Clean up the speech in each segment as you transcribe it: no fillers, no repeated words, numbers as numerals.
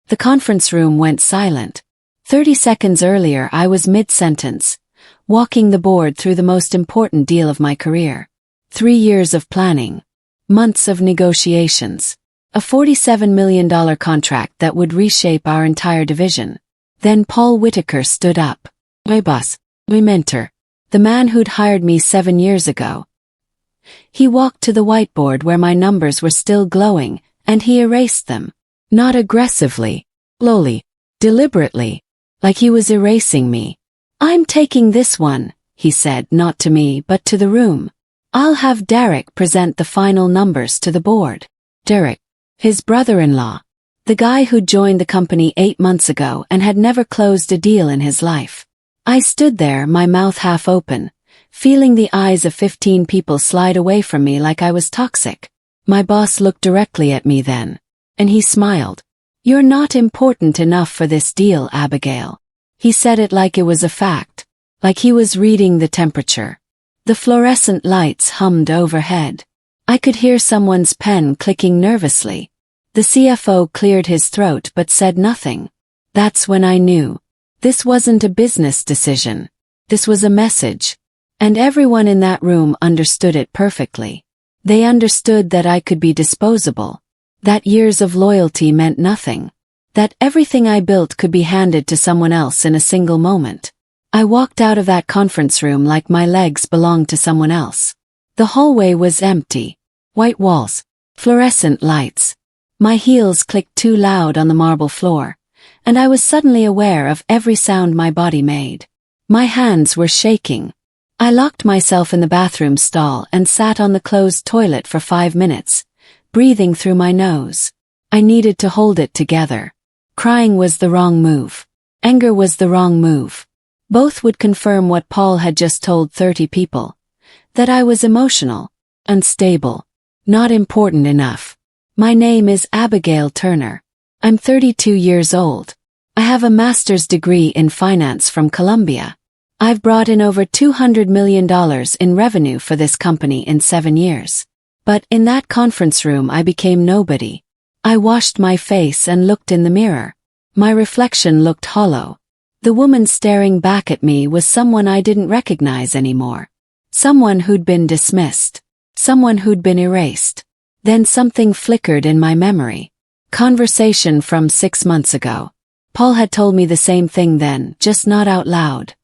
The conference room went silent. 30 seconds earlier I was mid-sentence, walking the board through the most important deal of my career. 3 years of planning. Months of negotiations. A $47 million contract that would reshape our entire division. Then Paul Whitaker stood up. My boss, my mentor, the man who'd hired me 7 years ago. He walked to the whiteboard where my numbers were still glowing, and he erased them. Not aggressively, slowly, deliberately, like he was erasing me. "I'm taking this one," he said, not to me but to the room. "I'll have Derek present the final numbers to the board." Derek, his brother-in-law, the guy who'd joined the company 8 months ago and had never closed a deal in his life. I stood there, my mouth half open, feeling the eyes of 15 people slide away from me like I was toxic. My boss looked directly at me then, and he smiled. "You're not important enough for this deal, Abigail." He said it like it was a fact, like he was reading the temperature. The fluorescent lights hummed overhead. I could hear someone's pen clicking nervously. The CFO cleared his throat but said nothing. That's when I knew. This wasn't a business decision. This was a message. And everyone in that room understood it perfectly. They understood that I could be disposable. That years of loyalty meant nothing. That everything I built could be handed to someone else in a single moment. I walked out of that conference room like my legs belonged to someone else. The hallway was empty. White walls. Fluorescent lights. My heels clicked too loud on the marble floor, and I was suddenly aware of every sound my body made. My hands were shaking. I locked myself in the bathroom stall and sat on the closed toilet for 5 minutes, breathing through my nose. I needed to hold it together. Crying was the wrong move. Anger was the wrong move. Both would confirm what Paul had just told 30 people. That I was emotional, unstable, not important enough. My name is Abigail Turner. I'm 32 years old. I have a master's degree in finance from Columbia. I've brought in over $200 million in revenue for this company in 7 years. But in that conference room I became nobody. I washed my face and looked in the mirror. My reflection looked hollow. The woman staring back at me was someone I didn't recognize anymore. Someone who'd been dismissed. Someone who'd been erased. Then something flickered in my memory. Conversation from 6 months ago. Paul had told me the same thing then, just not out loud.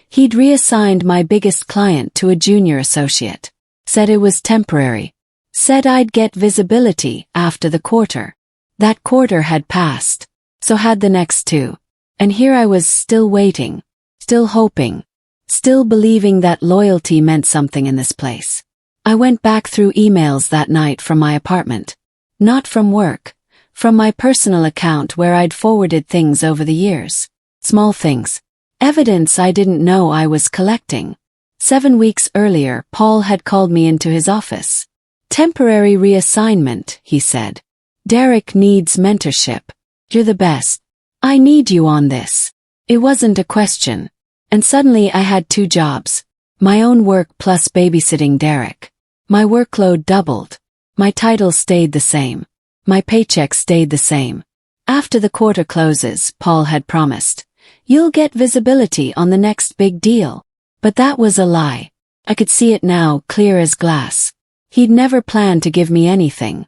He'd reassigned my biggest client to a junior associate. Said it was temporary. Said I'd get visibility after the quarter. That quarter had passed. So had the next 2. And here I was still waiting. Still hoping. Still believing that loyalty meant something in this place. I went back through emails that night from my apartment. Not from work. From my personal account where I'd forwarded things over the years. Small things. Evidence I didn't know I was collecting. 7 weeks earlier, Paul had called me into his office. "Temporary reassignment," he said. "Derek needs mentorship. You're the best. I need you on this." It wasn't a question. And suddenly I had 2 jobs. My own work plus babysitting Derek. My workload doubled. My title stayed the same. My paycheck stayed the same. After the quarter closes, Paul had promised, "You'll get visibility on the next big deal." But that was a lie. I could see it now, clear as glass. He'd never planned to give me anything.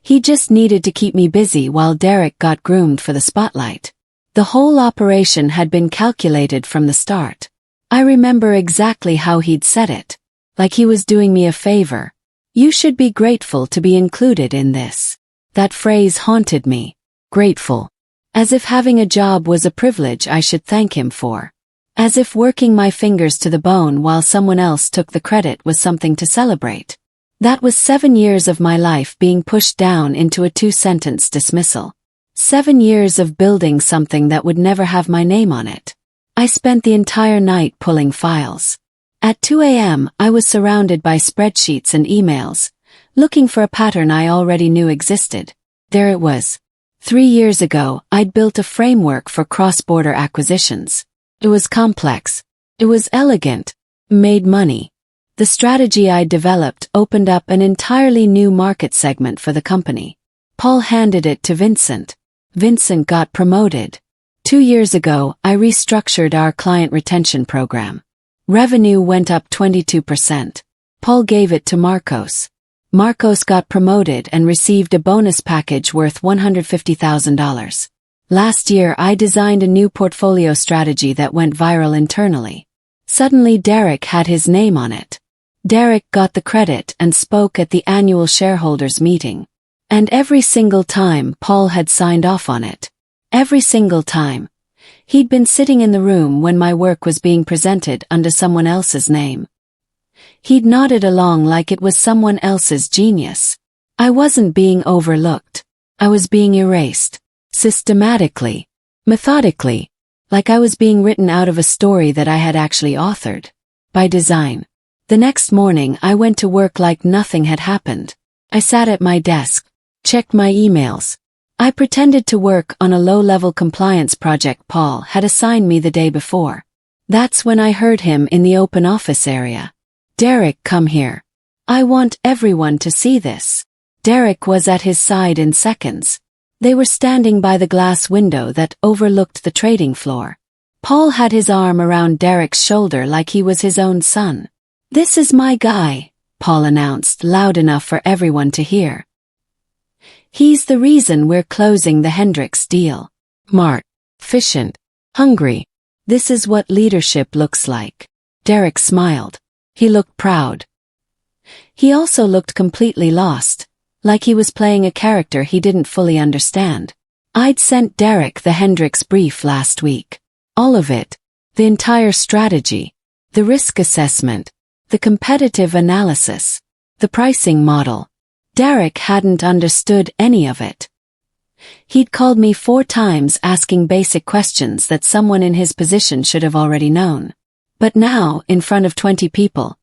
He just needed to keep me busy while Derek got groomed for the spotlight. The whole operation had been calculated from the start. I remember exactly how he'd said it. Like he was doing me a favor. "You should be grateful to be included in this." That phrase haunted me. Grateful. As if having a job was a privilege I should thank him for. As if working my fingers to the bone while someone else took the credit was something to celebrate. That was 7 years of my life being pushed down into a 2-sentence dismissal. 7 years of building something that would never have my name on it. I spent the entire night pulling files. At 2 a.m. I was surrounded by spreadsheets and emails, looking for a pattern I already knew existed. There it was. 3 years ago, I'd built a framework for cross-border acquisitions. It was complex. It was elegant. Made money. The strategy I'd developed opened up an entirely new market segment for the company. Paul handed it to Vincent. Vincent got promoted. 2 years ago, I restructured our client retention program. Revenue went up 22%. Paul gave it to Marcos. Marcos got promoted and received a bonus package worth $150,000. Last year I designed a new portfolio strategy that went viral internally. Suddenly Derek had his name on it. Derek got the credit and spoke at the annual shareholders meeting. And every single time Paul had signed off on it. Every single time. He'd been sitting in the room when my work was being presented under someone else's name. He'd nodded along like it was someone else's genius. I wasn't being overlooked. I was being erased. Systematically. Methodically. Like I was being written out of a story that I had actually authored. By design. The next morning I went to work like nothing had happened. I sat at my desk. Checked my emails. I pretended to work on a low-level compliance project Paul had assigned me the day before. That's when I heard him in the open office area. "Derek, come here. I want everyone to see this." Derek was at his side in seconds. They were standing by the glass window that overlooked the trading floor. Paul had his arm around Derek's shoulder like he was his own son. "This is my guy," Paul announced loud enough for everyone to hear. "He's the reason we're closing the Hendricks deal. Smart, efficient, hungry. This is what leadership looks like." Derek smiled. He looked proud. He also looked completely lost, like he was playing a character he didn't fully understand. I'd sent Derek the Hendricks brief last week. All of it. The entire strategy. The risk assessment. The competitive analysis. The pricing model. Derek hadn't understood any of it. He'd called me 4 times asking basic questions that someone in his position should have already known. But now, in front of 20 people,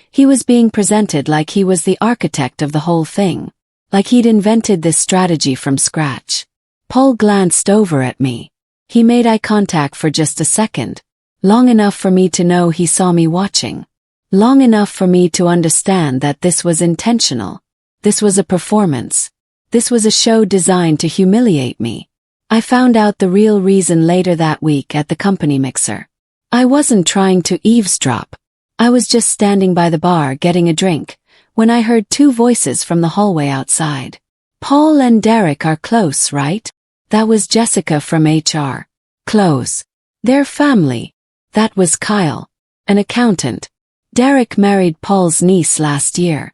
he was being presented like he was the architect of the whole thing. Like he'd invented this strategy from scratch. Paul glanced over at me. He made eye contact for just a second, long enough for me to know he saw me watching. Long enough for me to understand that this was intentional. This was a performance. This was a show designed to humiliate me. I found out the real reason later that week at the company mixer. I wasn't trying to eavesdrop. I was just standing by the bar getting a drink, when I heard 2 voices from the hallway outside. "Paul and Derek are close, right?" That was Jessica from HR. "Close. They're family." That was Kyle. An accountant. Derek married Paul's niece last year.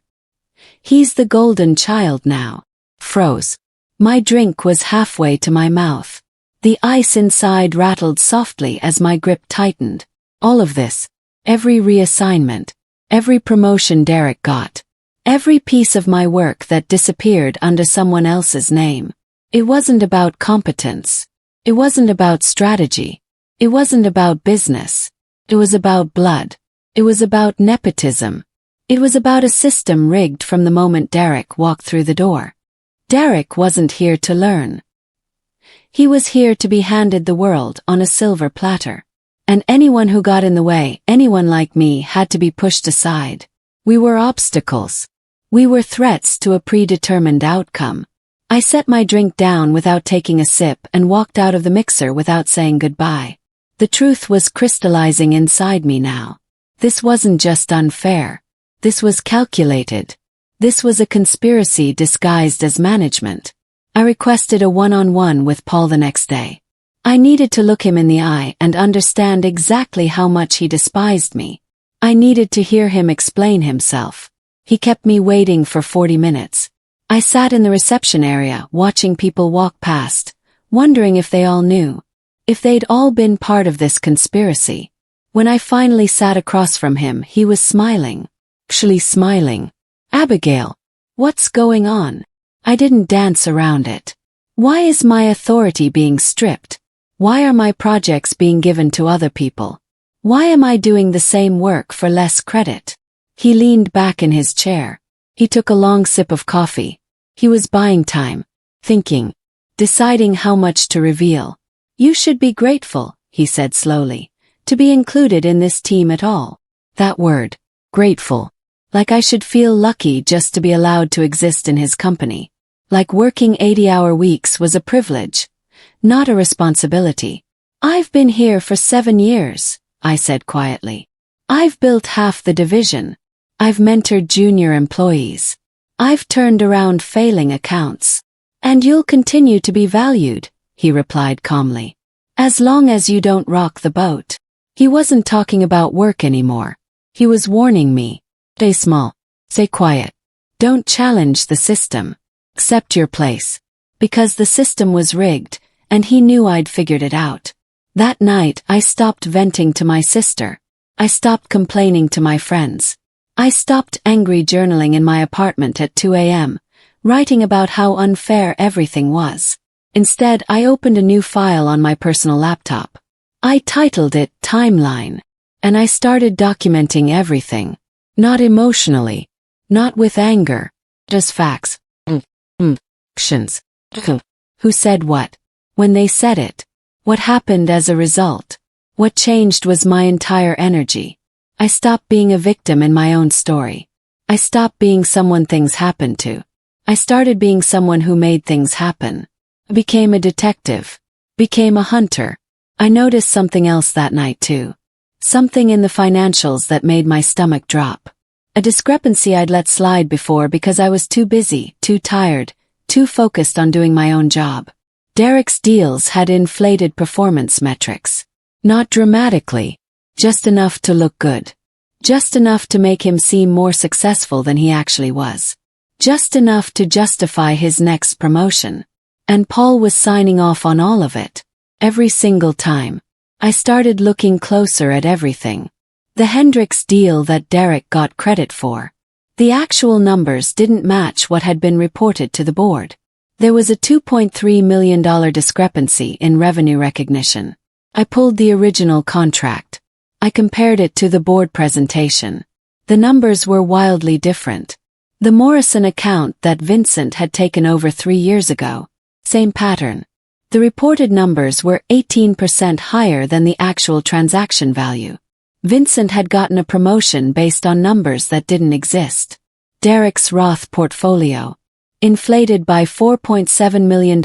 He's the golden child now. Froze. My drink was halfway to my mouth. The ice inside rattled softly as my grip tightened. All of this. Every reassignment. Every promotion Derek got. Every piece of my work that disappeared under someone else's name. It wasn't about competence. It wasn't about strategy. It wasn't about business. It was about blood. It was about nepotism. It was about a system rigged from the moment Derek walked through the door. Derek wasn't here to learn. He was here to be handed the world on a silver platter. And anyone who got in the way, anyone like me, had to be pushed aside. We were obstacles. We were threats to a predetermined outcome. I set my drink down without taking a sip and walked out of the mixer without saying goodbye. The truth was crystallizing inside me now. This wasn't just unfair. This was calculated. This was a conspiracy disguised as management. I requested a one-on-one with Paul the next day. I needed to look him in the eye and understand exactly how much he despised me. I needed to hear him explain himself. He kept me waiting for 40 minutes. I sat in the reception area watching people walk past, wondering if they all knew. If they'd all been part of this conspiracy. When I finally sat across from him, he was smiling. Actually smiling. "Abigail, what's going on?" I didn't dance around it. Why is my authority being stripped? Why are my projects being given to other people? Why am I doing the same work for less credit? He leaned back in his chair. He took a long sip of coffee. He was buying time. Thinking. Deciding how much to reveal. "You should be grateful," he said slowly, "to be included in this team at all." That word. Grateful. Like I should feel lucky just to be allowed to exist in his company. Like working 80-hour weeks was a privilege, not a responsibility. I've been here for 7 years, I said quietly. I've built half the division. I've mentored junior employees. I've turned around failing accounts. And you'll continue to be valued, he replied calmly. As long as you don't rock the boat. He wasn't talking about work anymore. He was warning me. Stay small. Stay quiet. Don't challenge the system. Accept your place. Because the system was rigged, and he knew I'd figured it out. That night, I stopped venting to my sister. I stopped complaining to my friends. I stopped angry journaling in my apartment at 2 a.m., writing about how unfair everything was. Instead, I opened a new file on my personal laptop. I titled it Timeline, and I started documenting everything. Not emotionally, not with anger, just facts. Actions. Who said what? When they said it. What happened as a result? What changed was my entire energy. I stopped being a victim in my own story. I stopped being someone things happened to. I started being someone who made things happen. I became a detective. Became a hunter. I noticed something else that night too. Something in the financials that made my stomach drop. A discrepancy I'd let slide before because I was too busy, too tired, too focused on doing my own job. Derek's deals had inflated performance metrics. Not dramatically. Just enough to look good. Just enough to make him seem more successful than he actually was. Just enough to justify his next promotion. And Paul was signing off on all of it. Every single time. I started looking closer at everything. The Hendricks deal that Derek got credit for. The actual numbers didn't match what had been reported to the board. There was a $2.3 million discrepancy in revenue recognition. I pulled the original contract. I compared it to the board presentation. The numbers were wildly different. The Morrison account that Vincent had taken over 3 years ago. Same pattern. The reported numbers were 18% higher than the actual transaction value. Vincent had gotten a promotion based on numbers that didn't exist. Derek's Roth portfolio. Inflated by $4.7 million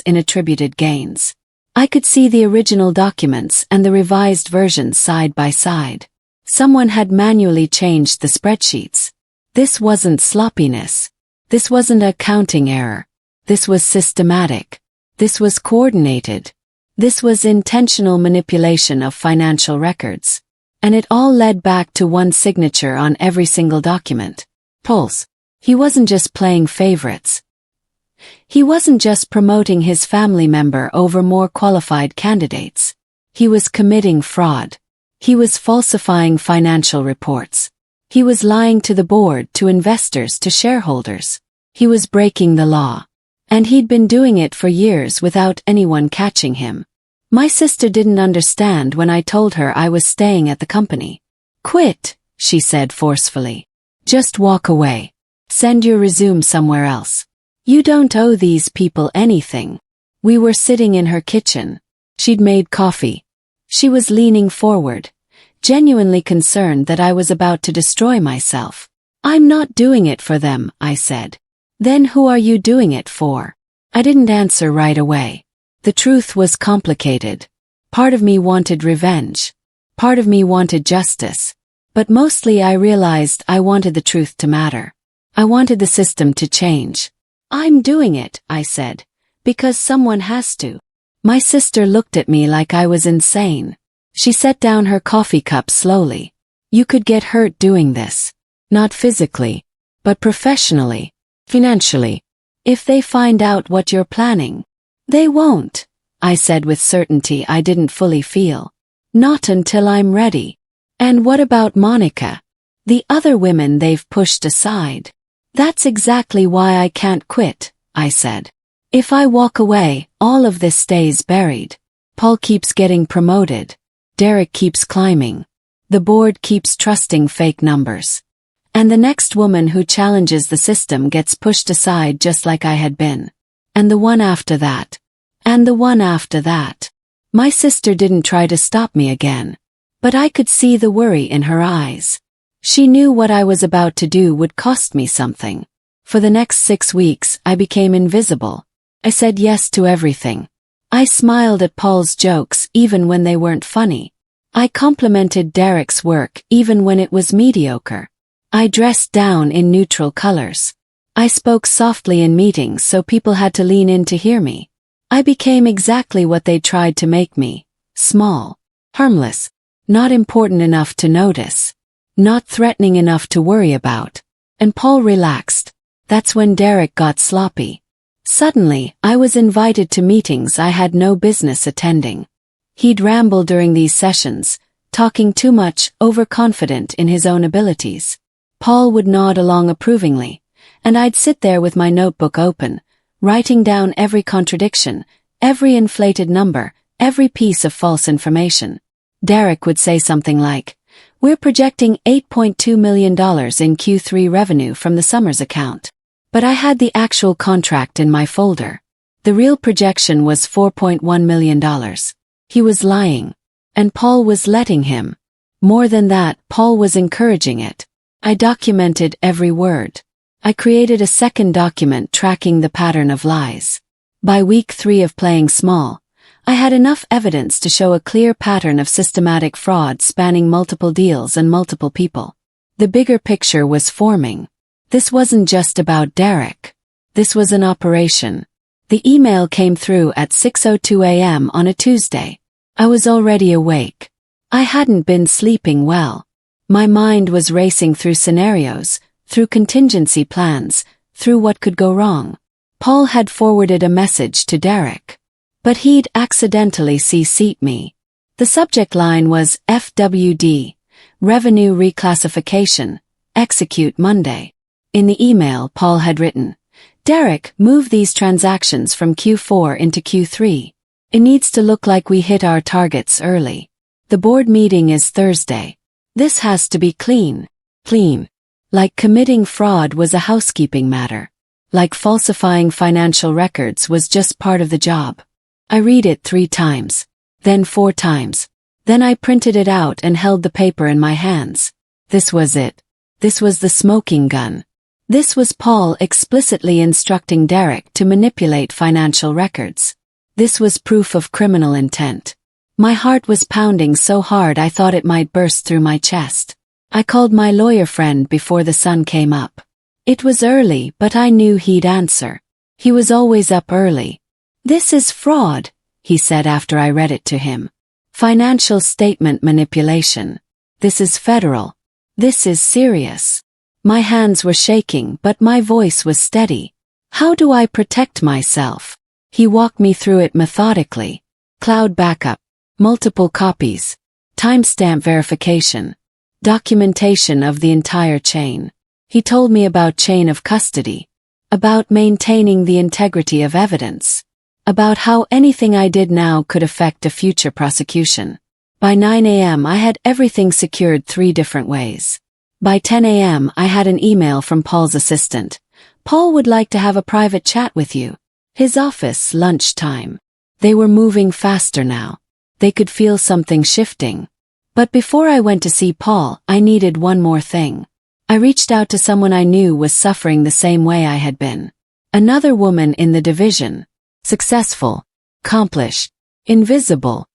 in attributed gains. I could see the original documents and the revised versions side by side. Someone had manually changed the spreadsheets. This wasn't sloppiness. This wasn't a counting error. This was systematic. This was coordinated. This was intentional manipulation of financial records. And it all led back to one signature on every single document. Pulse. He wasn't just playing favorites. He wasn't just promoting his family member over more qualified candidates. He was committing fraud. He was falsifying financial reports. He was lying to the board, to investors, to shareholders. He was breaking the law. And he'd been doing it for years without anyone catching him. My sister didn't understand when I told her I was staying at the company. Quit, she said forcefully. Just walk away. Send your resume somewhere else. You don't owe these people anything. We were sitting in her kitchen. She'd made coffee. She was leaning forward, genuinely concerned that I was about to destroy myself. I'm not doing it for them, I said. Then who are you doing it for? I didn't answer right away. The truth was complicated. Part of me wanted revenge. Part of me wanted justice. But mostly I realized I wanted the truth to matter. I wanted the system to change. I'm doing it, I said, because someone has to. My sister looked at me like I was insane. She set down her coffee cup slowly. You could get hurt doing this. Not physically, but professionally, financially. If they find out what you're planning. They won't, I said with certainty I didn't fully feel. Not until I'm ready. And what about Monica? The other women they've pushed aside. That's exactly why I can't quit, I said. If I walk away, all of this stays buried. Paul keeps getting promoted. Derek keeps climbing. The board keeps trusting fake numbers. And the next woman who challenges the system gets pushed aside just like I had been. And the one after that. And the one after that. My sister didn't try to stop me again. But I could see the worry in her eyes. She knew what I was about to do would cost me something. For the next 6 weeks, I became invisible. I said yes to everything. I smiled at Paul's jokes even when they weren't funny. I complimented Derek's work even when it was mediocre. I dressed down in neutral colors. I spoke softly in meetings so people had to lean in to hear me. I became exactly what they tried to make me: small, harmless, not important enough to notice, not threatening enough to worry about. And Paul relaxed. That's when Derek got sloppy. Suddenly, I was invited to meetings I had no business attending. He'd ramble during these sessions, talking too much, overconfident in his own abilities. Paul would nod along approvingly, and I'd sit there with my notebook open, writing down every contradiction, every inflated number, every piece of false information. Derek would say something like, "We're projecting $8.2 million in Q3 revenue from the Summers account." But I had the actual contract in my folder. The real projection was $4.1 million. He was lying. And Paul was letting him. More than that, Paul was encouraging it. I documented every word. I created a second document tracking the pattern of lies. By week 3 of playing small, I had enough evidence to show a clear pattern of systematic fraud spanning multiple deals and multiple people. The bigger picture was forming. This wasn't just about Derek. This was an operation. The email came through at 6:02 a.m. on a Tuesday. I was already awake. I hadn't been sleeping well. My mind was racing through scenarios, through contingency plans, through what could go wrong. Paul had forwarded a message to Derek. But he'd accidentally CC'd me. The subject line was FWD, Revenue Reclassification, Execute Monday. In the email, Paul had written, "Derek, move these transactions from Q4 into Q3. It needs to look like we hit our targets early. The board meeting is Thursday. This has to be clean. Clean. Like committing fraud was a housekeeping matter. Like falsifying financial records was just part of the job." I read it 3 times. Then 4 times. Then I printed it out and held the paper in my hands. This was it. This was the smoking gun. This was Paul explicitly instructing Derek to manipulate financial records. This was proof of criminal intent. My heart was pounding so hard I thought it might burst through my chest. I called my lawyer friend before the sun came up. It was early, but I knew he'd answer. He was always up early. "This is fraud," he said after I read it to him. "Financial statement manipulation. This is federal. This is serious." My hands were shaking, but my voice was steady. "How do I protect myself?" He walked me through it methodically. Cloud backup. Multiple copies. Timestamp verification. Documentation of the entire chain. He told me about chain of custody. About maintaining the integrity of evidence. About how anything I did now could affect a future prosecution. By 9 a.m. I had everything secured 3 different ways. By 10 a.m. I had an email from Paul's assistant. "Paul would like to have a private chat with you." His office, lunchtime. They were moving faster now. They could feel something shifting. But before I went to see Paul, I needed one more thing. I reached out to someone I knew was suffering the same way I had been. Another woman in the division. Successful. Accomplished. Invisible.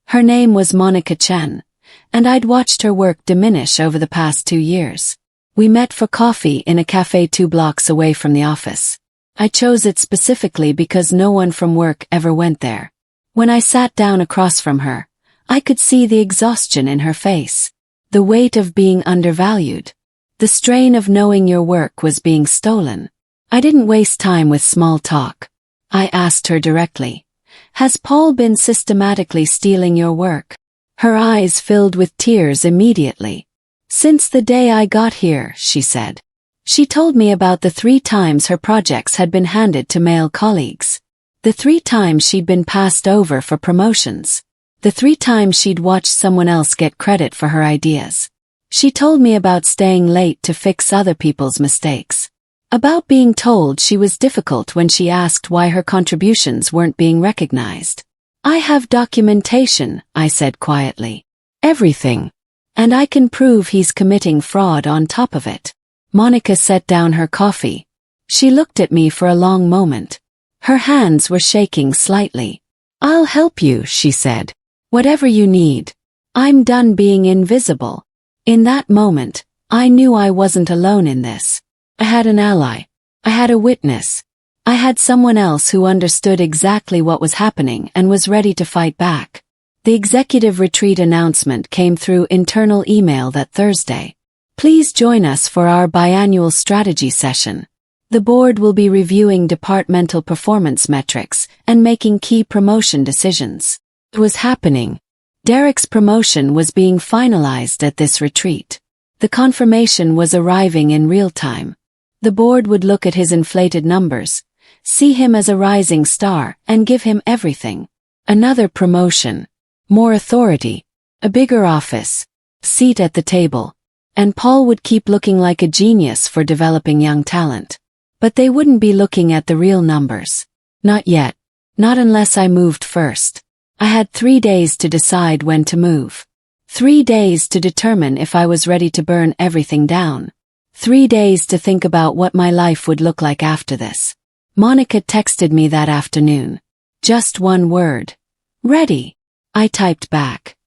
Her name was Monica Chen, and I'd watched her work diminish over the past 2 years. We met for coffee in a cafe 2 blocks away from the office. I chose it specifically because no one from work ever went there. When I sat down across from her, I could see the exhaustion in her face. The weight of being undervalued. The strain of knowing your work was being stolen. I didn't waste time with small talk. I asked her directly, "Has Paul been systematically stealing your work?" Her eyes filled with tears immediately. "Since the day I got here," she said. She told me about the 3 times her projects had been handed to male colleagues. The 3 times she'd been passed over for promotions. The 3 times she'd watched someone else get credit for her ideas. She told me about staying late to fix other people's mistakes. About being told she was difficult when she asked why her contributions weren't being recognized. "I have documentation," I said quietly. "Everything. And I can prove he's committing fraud on top of it." Monica set down her coffee. She looked at me for a long moment. Her hands were shaking slightly. I'll help you, she said. Whatever you need. I'm done being invisible. In that moment, I knew I wasn't alone in this. I had an ally. I had a witness. I had someone else who understood exactly what was happening and was ready to fight back. The executive retreat announcement came through internal email that Thursday. Please join us for our biannual strategy session. The board will be reviewing departmental performance metrics and making key promotion decisions. It was happening. Derek's promotion was being finalized at this retreat. The confirmation was arriving in real time. The board would look at his inflated numbers, see him as a rising star, and give him everything. Another promotion, more authority, a bigger office, seat at the table. And Paul would keep looking like a genius for developing young talent. But they wouldn't be looking at the real numbers. Not yet. Not unless I moved first. I had 3 days to decide when to move. 3 days to determine if I was ready to burn everything down. 3 days to think about what my life would look like after this. Monica texted me that afternoon. Just one word. Ready. I typed back.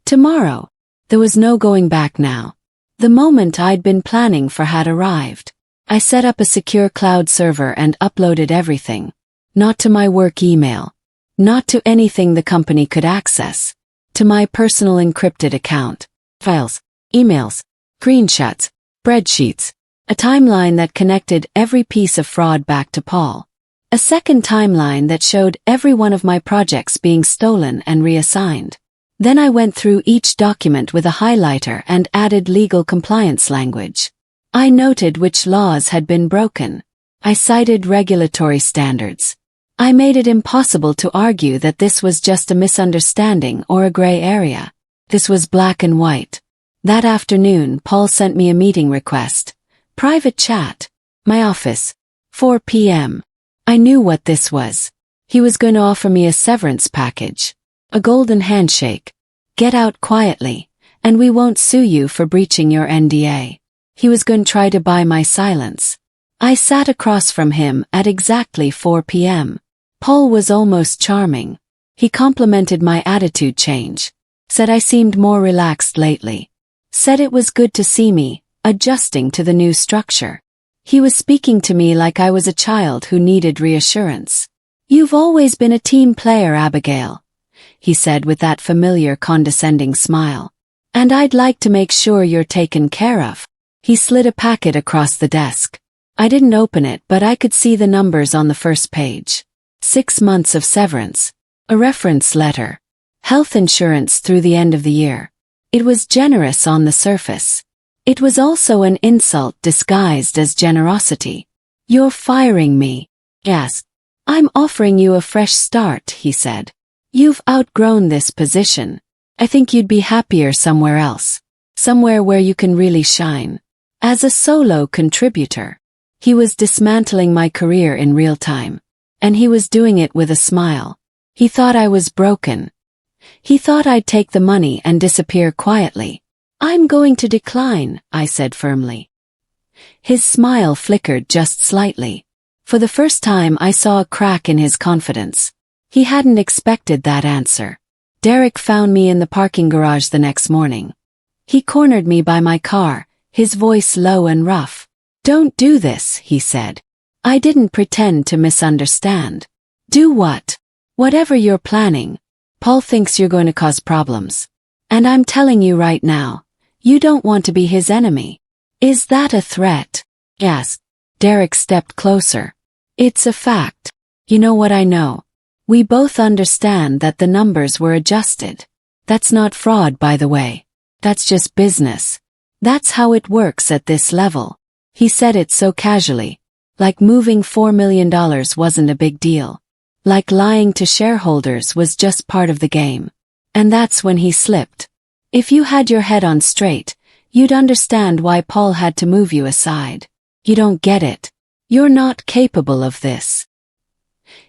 Tomorrow. There was no going back now. The moment I'd been planning for had arrived. I set up a secure cloud server and uploaded everything. Not to my work email. Not to anything the company could access. To my personal encrypted account. Files, emails, screenshots, spreadsheets. A timeline that connected every piece of fraud back to Paul. A second timeline that showed every one of my projects being stolen and reassigned. Then I went through each document with a highlighter and added legal compliance language. I noted which laws had been broken. I cited regulatory standards. I made it impossible to argue that this was just a misunderstanding or a gray area. This was black and white. That afternoon, Paul sent me a meeting request. Private chat. My office. 4 p.m. I knew what this was. He was going to offer me a severance package. A golden handshake. Get out quietly, and we won't sue you for breaching your NDA. He was going to try to buy my silence. I sat across from him at exactly 4 p.m. Paul was almost charming. He complimented my attitude change. Said I seemed more relaxed lately. Said it was good to see me, adjusting to the new structure. He was speaking to me like I was a child who needed reassurance. You've always been a team player, Abigail, he said with that familiar condescending smile. And I'd like to make sure you're taken care of. He slid a packet across the desk. I didn't open it, but I could see the numbers on the first page. 6 months of severance. A reference letter. Health insurance through the end of the year. It was generous on the surface. It was also an insult disguised as generosity. You're firing me. Yes. I'm offering you a fresh start, he said. You've outgrown this position. I think you'd be happier somewhere else. Somewhere where you can really shine. As a solo contributor. He was dismantling my career in real time. And he was doing it with a smile. He thought I was broken. He thought I'd take the money and disappear quietly. I'm going to decline, I said firmly. His smile flickered just slightly. For the first time I saw a crack in his confidence. He hadn't expected that answer. Derek found me in the parking garage the next morning. He cornered me by my car, his voice low and rough. Don't do this, he said. I didn't pretend to misunderstand. Do what? Whatever you're planning. Paul thinks you're going to cause problems. And I'm telling you right now, you don't want to be his enemy. Is that a threat? Yes. Derek stepped closer. It's a fact. You know what I know. We both understand that the numbers were adjusted. That's not fraud, by the way. That's just business. That's how it works at this level. He said it so casually. Like moving $4 million wasn't a big deal. Like lying to shareholders was just part of the game. And that's when he slipped. If you had your head on straight, you'd understand why Paul had to move you aside. You don't get it. You're not capable of this.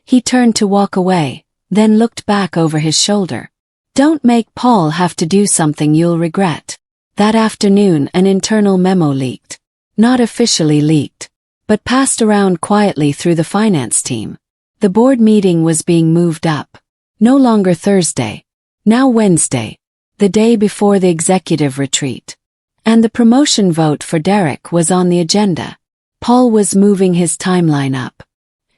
He turned to walk away, then looked back over his shoulder. Don't make Paul have to do something you'll regret. That afternoon an internal memo leaked. Not officially leaked, but passed around quietly through the finance team. The board meeting was being moved up. No longer Thursday. Now Wednesday. The day before the executive retreat. And the promotion vote for Derek was on the agenda. Paul was moving his timeline up.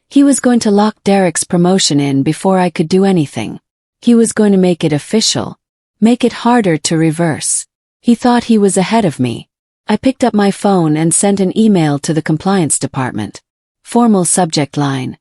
He was going to lock Derek's promotion in before I could do anything. He was going to make it official. Make it harder to reverse. He thought he was ahead of me. I picked up my phone and sent an email to the compliance department. Formal subject line.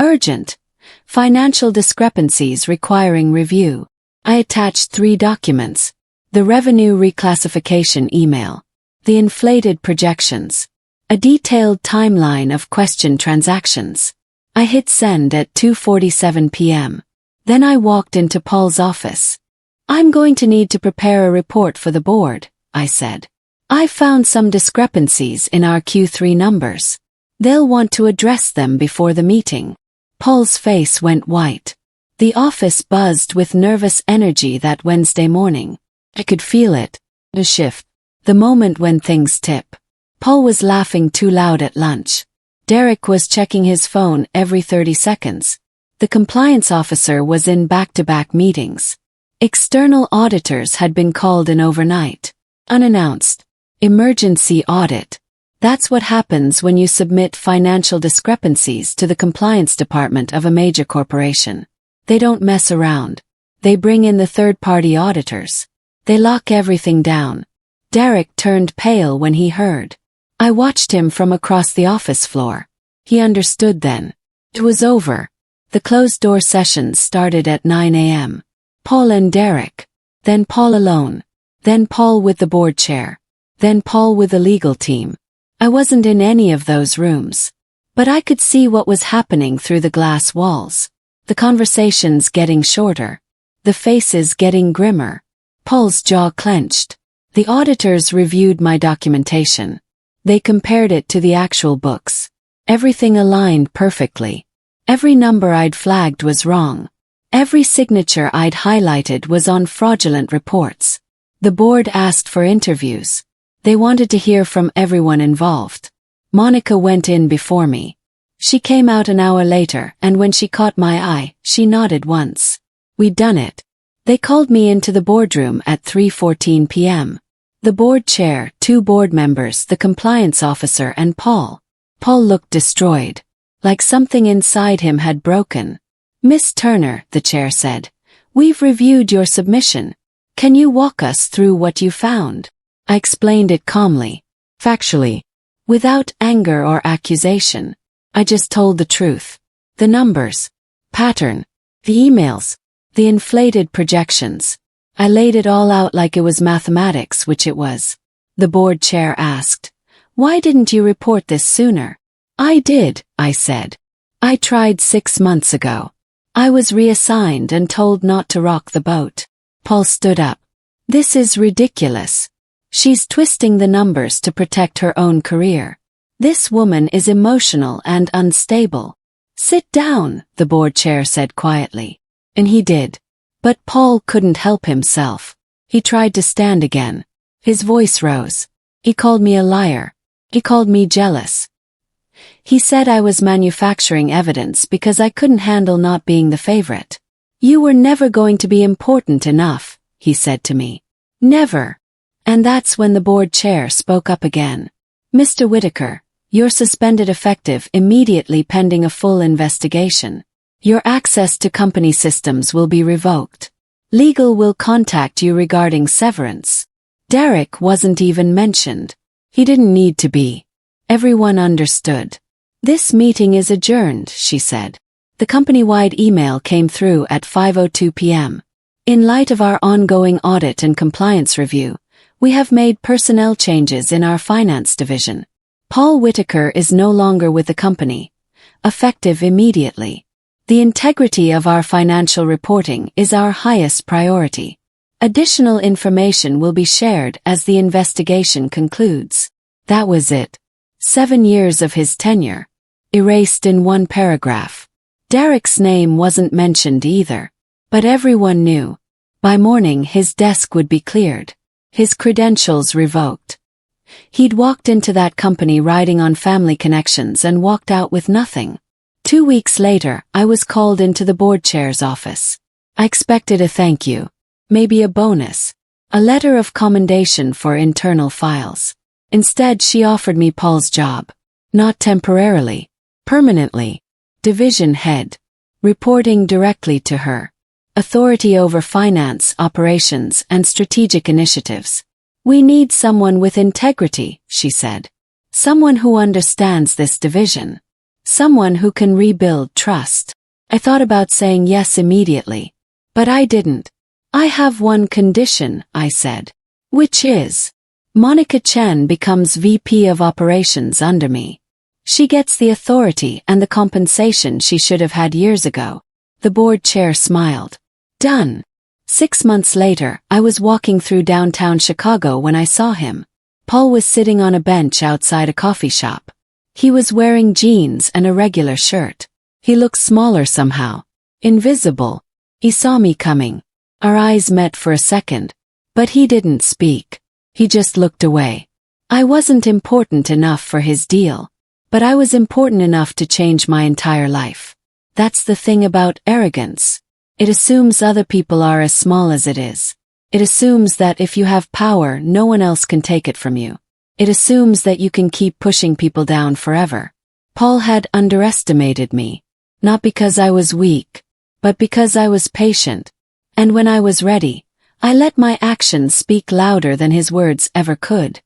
Urgent. Financial discrepancies requiring review. I attached 3 documents. The revenue reclassification email. The inflated projections. A detailed timeline of questioned transactions. I hit send at 2:47 p.m. Then I walked into Paul's office. I'm going to need to prepare a report for the board, I said. I found some discrepancies in our Q3 numbers. They'll want to address them before the meeting. Paul's face went white. The office buzzed with nervous energy that Wednesday morning. I could feel it. The shift. The moment when things tip. Paul was laughing too loud at lunch. Derek was checking his phone every 30 seconds. The compliance officer was in back-to-back meetings. External auditors had been called in overnight. Unannounced. Emergency audit. That's what happens when you submit financial discrepancies to the compliance department of a major corporation. They don't mess around. They bring in the third-party auditors. They lock everything down. Derek turned pale when he heard. I watched him from across the office floor. He understood then. It was over. The closed-door sessions started at 9 a.m. Paul and Derek. Then Paul alone. Then Paul with the board chair. Then Paul with the legal team. I wasn't in any of those rooms. But I could see what was happening through the glass walls. The conversations getting shorter. The faces getting grimmer. Paul's jaw clenched. The auditors reviewed my documentation. They compared it to the actual books. Everything aligned perfectly. Every number I'd flagged was wrong. Every signature I'd highlighted was on fraudulent reports. The board asked for interviews. They wanted to hear from everyone involved. Monica went in before me. She came out an hour later, and when she caught my eye, she nodded once. We'd done it. They called me into the boardroom at 3:14 p.m. The board chair, 2 board members, the compliance officer, and Paul. Paul looked destroyed. Like something inside him had broken. Miss Turner, the chair said, we've reviewed your submission. Can you walk us through what you found? I explained it calmly. Factually. Without anger or accusation. I just told the truth. The numbers. Pattern. The emails. The inflated projections. I laid it all out like it was mathematics, which it was. The board chair asked, why didn't you report this sooner? I did, I said. I tried 6 months ago. I was reassigned and told not to rock the boat. Paul stood up. This is ridiculous. She's twisting the numbers to protect her own career. This woman is emotional and unstable. Sit down, the board chair said quietly. And he did. But Paul couldn't help himself. He tried to stand again. His voice rose. He called me a liar. He called me jealous. He said I was manufacturing evidence because I couldn't handle not being the favorite. You were never going to be important enough, he said to me. Never. And that's when the board chair spoke up again. Mr. Whitaker, you're suspended effective immediately pending a full investigation. Your access to company systems will be revoked. Legal will contact you regarding severance. Derek wasn't even mentioned. He didn't need to be. Everyone understood. This meeting is adjourned, she said. The company-wide email came through at 5:02 p.m. In light of our ongoing audit and compliance review, we have made personnel changes in our finance division. Paul Whitaker is no longer with the company. Effective immediately. The integrity of our financial reporting is our highest priority. Additional information will be shared as the investigation concludes. That was it. 7 years of his tenure. Erased in one paragraph. Derek's name wasn't mentioned either. But everyone knew. By morning his desk would be cleared. His credentials revoked. He'd walked into that company riding on family connections and walked out with nothing. 2 weeks later, I was called into the board chair's office. I expected a thank you. Maybe a bonus. A letter of commendation for internal files. Instead, she offered me Paul's job. Not temporarily. Permanently. Division head. Reporting directly to her. Authority over finance, operations, and strategic initiatives. We need someone with integrity, she said. Someone who understands this division. Someone who can rebuild trust. I thought about saying yes immediately. But I didn't. I have one condition, I said. Which is, Monica Chen becomes VP of operations under me. She gets the authority and the compensation she should have had years ago. The board chair smiled. Done. 6 months later, I was walking through downtown Chicago when I saw him. Paul was sitting on a bench outside a coffee shop. He was wearing jeans and a regular shirt. He looked smaller somehow. Invisible. He saw me coming. Our eyes met for a second. But he didn't speak. He just looked away. I wasn't important enough for his deal. But I was important enough to change my entire life. That's the thing about arrogance. It assumes other people are as small as it is. It assumes that if you have power, no one else can take it from you. It assumes that you can keep pushing people down forever. Paul had underestimated me. Not because I was weak, but because I was patient. And when I was ready, I let my actions speak louder than his words ever could.